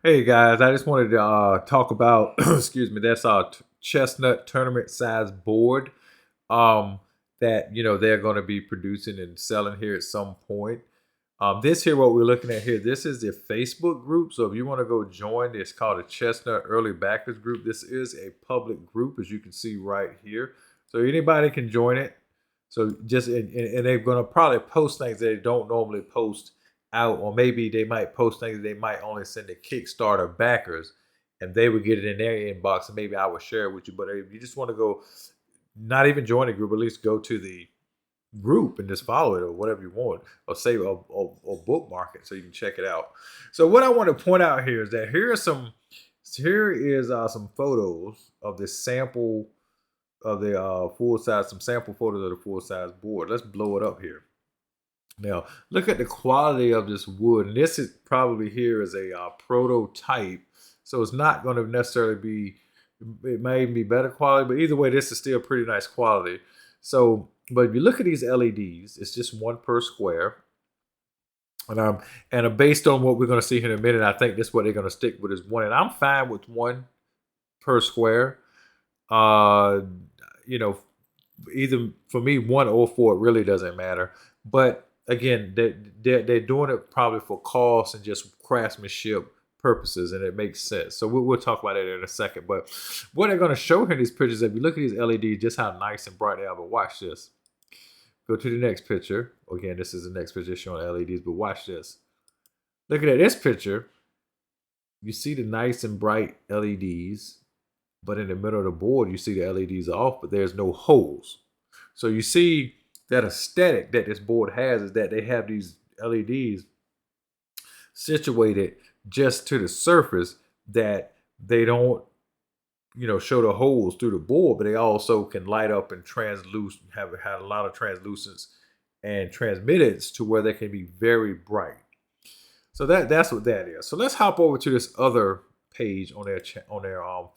Hey guys, I just wanted to talk about, excuse me, that's our Chessnut Tournament Size board that they're going to be producing and selling here at some point. This here, what we're looking at here, this is the Facebook group. So if you want to go join, it's called a Chestnut Early Backers group. This is a public group, as you can see right here. So anybody can join it. So just and they're going to probably post things that they don't normally post out, or maybe they might post things they might only send to Kickstarter backers, and they would get it in their inbox, and maybe I would share it with you. But if you just want to go, not even join the group, at least go to the group and just follow it or whatever you want, or save or bookmark it so you can check it out. So what I want to point out here is that here is some photos of the sample of the full size, some sample photos of the full size board. Let's blow it up here. Now, look at the quality of this wood. And this is probably here is a prototype. So it's not going to necessarily be, it may even be better quality, but either way, this is still pretty nice quality. So, but if you look at these LEDs, it's just one per square. And based on what we're going to see here in a minute, I think this is what they're going to stick with is one. And I'm fine with one per square. Either for me, one or four, it really doesn't matter. But again, they're doing it probably for cost and just craftsmanship purposes, and it makes sense. So we'll talk about it in a second. But what they're going to show here in these pictures, if you look at these LEDs, just how nice and bright they are. But watch this. Go to the next picture. Again, this is the next picture showing LEDs, but watch this. Looking at this picture, you see the nice and bright LEDs, but in the middle of the board, you see the LEDs are off, but there's no holes. So you see that aesthetic that this board has is that they have these LEDs situated just to the surface, that they don't show the holes through the board, but they also can light up and have had a lot of translucence and transmittance to where they can be very bright. So that's what that is. So let's hop over to this other page on their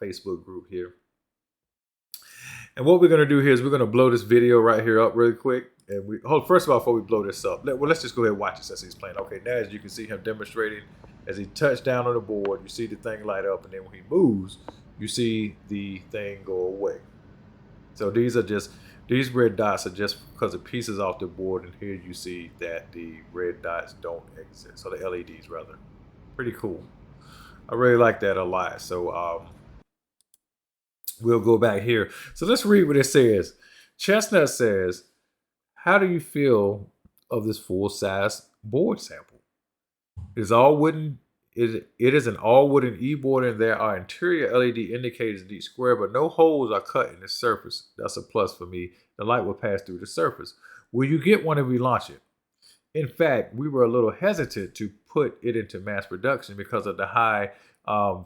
Facebook group here. And what we're going to do here is we're going to blow this video right here up really quick. And first of all, before we blow this up, let's just go ahead and watch this as he's playing. Okay, now as you can see him demonstrating, as he touched down on the board, you see the thing light up, and then when he moves, you see the thing go away. So these red dots are just because the pieces off the board, and here you see that the red dots don't exist. So the LEDs rather. Pretty cool. I really like that a lot. So we'll go back here. So let's read what it says. Chessnut says, how do you feel of this full-size board sample? It is all wooden. It is an all-wooden e-board, and there are interior LED indicators in each square, but no holes are cut in the surface. That's a plus for me. The light will pass through the surface. Will you get one if we launch it? In fact, we were a little hesitant to put it into mass production because of the high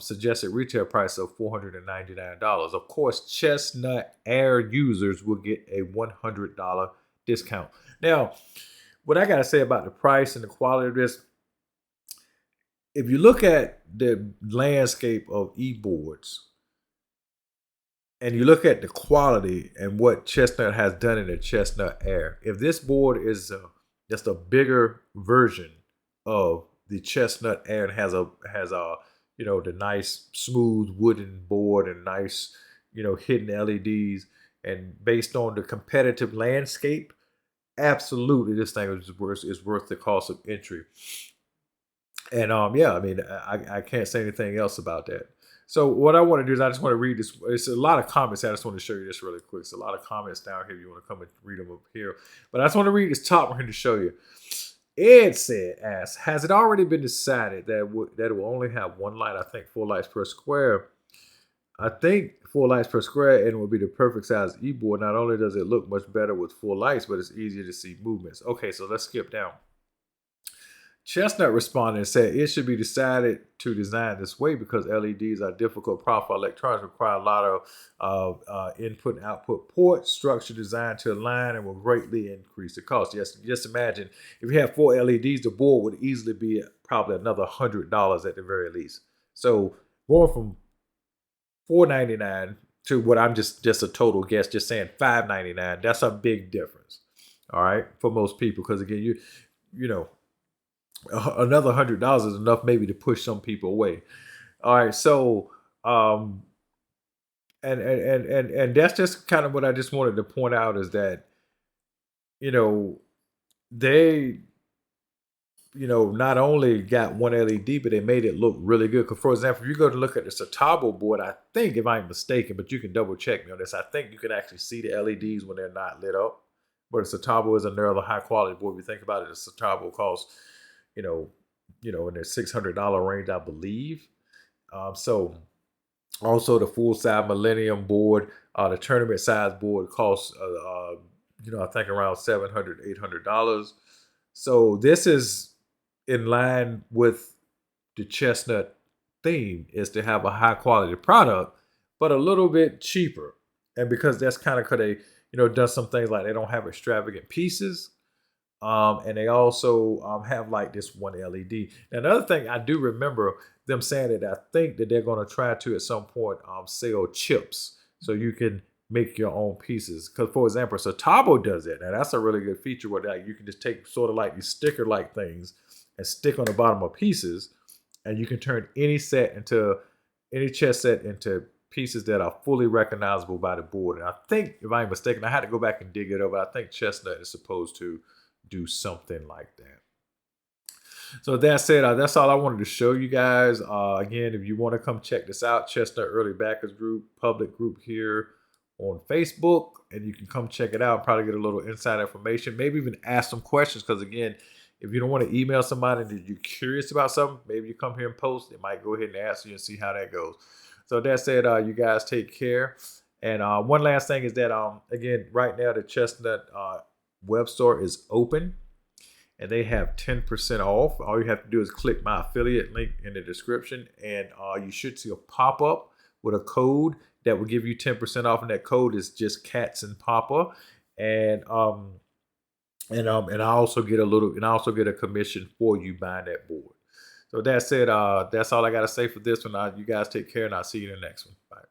suggested retail price of $499. Of course, Chessnut Air users will get a $100 discount. Now, what I got to say about the price and the quality of this, if you look at the landscape of e-boards and you look at the quality and what Chessnut has done in the Chessnut Air, if this board is just a bigger version of the Chessnut Air and has a the nice smooth wooden board and nice hidden LEDs, and based on the competitive landscape, absolutely this thing is worth the cost of entry. And yeah, I mean, I can't say anything else about that. So what I want to do is I just want to read this. It's a lot of comments. I just want to show you this really quick. It's a lot of comments down here. You want to come and read them up here. But I just want to read this top one here to show you. Ed asks, has it already been decided that it will only have one light? I think 4 lights per square. I think 4 lights per square, and it will be the perfect size e-board. Not only does it look much better with 4 lights, but it's easier to see movements. Okay, so let's skip down. Chessnut responded and said it should be decided to design this way because LEDs are difficult problem for electronics, require a lot of input and output ports, structure designed to align, and will greatly increase the cost. Yes, just imagine if you have 4 LEDs, the board would easily be probably another $100 at the very least. So going from $499 to what I'm just a total guess, just saying $599, that's a big difference. All right, for most people, because again, you know. Another $100 is enough maybe to push some people away. All right, so um, and that's just kind of what I just wanted to point out is that you know they not only got one LED, but they made it look really good. Because, for example, if you go to look at the Satabo board, I think, if I'm mistaken, but you can double check me on this, I think you can actually see the LEDs when they're not lit up. But the Satabo is another high quality board. If you think about it, the Satabo costs, you know, in their $600 range, I believe. So also the full size Millennium board, the tournament size board costs, I think around $700, $800. So this is in line with the Chessnut theme, is to have a high quality product, but a little bit cheaper. And because that's kind of because they, done some things like they don't have extravagant pieces. And they also have like this one LED. Now, another thing I do remember them saying that I think that they're going to try to at some point sell chips so you can make your own pieces. Because, for example, Satabo does that. Now, that's a really good feature where like, you can just take sort of like these sticker-like things and stick on the bottom of pieces, and you can turn any chess set into pieces that are fully recognizable by the board. And I think, if I'm mistaken, I had to go back and dig it over. I think Chessnut is supposed to do something like that. So that said, that's all I wanted to show you guys. Again, if you want to come check this out, Chessnut Early Backers Group, public group here on Facebook, and you can come check it out and probably get a little inside information, maybe even ask some questions, because again, if you don't want to email somebody and you're curious about something, maybe you come here and post, they might go ahead and ask you and see how that goes. So that said, you guys take care. And one last thing is that, again, right now the Chessnut web store is open and they have 10% off. All you have to do is click my affiliate link in the description, and you should see a pop-up with a code that will give you 10% off, and that code is just Cats and Papa. And I also get a commission for you buying that board. So that said, that's all I gotta say for this one. You guys take care, and I'll see you in the next one. Bye.